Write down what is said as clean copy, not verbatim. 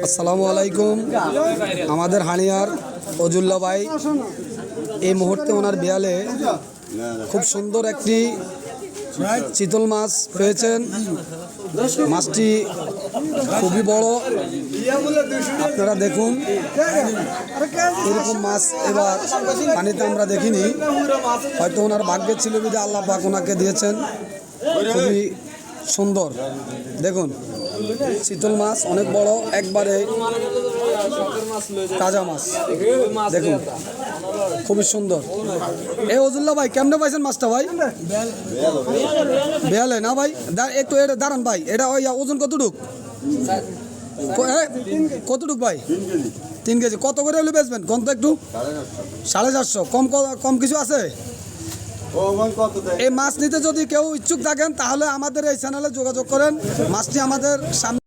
আসসালামু আলাইকুম। আমাদের হানিয়ার অজুল্লা ভাই এই মুহূর্তে ওনার বিয়ালে খুব সুন্দর একটি চিতল মাছ পেয়েছেন। মাছটি খুবই বড়, আপনারা দেখুন। এরকম মাছ এবার পানিতে আমরা দেখিনি, হয়তো ওনার ভাগ্যে ছিল বিধে আল্লাহ পাক ওনাকে দিয়েছেন। খুবই সুন্দর, দেখুন চিতল মাছ অনেক বড়, একবারে তাজা মাছ, দেখুন খুবই সুন্দর। এই অজুল্লা ভাই কেমনে পাইছেন মাছটা ভাই? বেয়ালে না ভাই, একটু এটা দাঁড়ান ভাই, এটা ওই ওজন কতটুক কতটুক ভাই? 3 কেজি। কত করে হলে বেচবেন কোন তো একটু? 450। কম কিছু আছে? এই মাছ নিতে যদি কেউ ইচ্ছুক থাকেন তাহলে আমাদের এই চ্যানেলে যোগাযোগ করেন। মাছটি আমাদের সামনে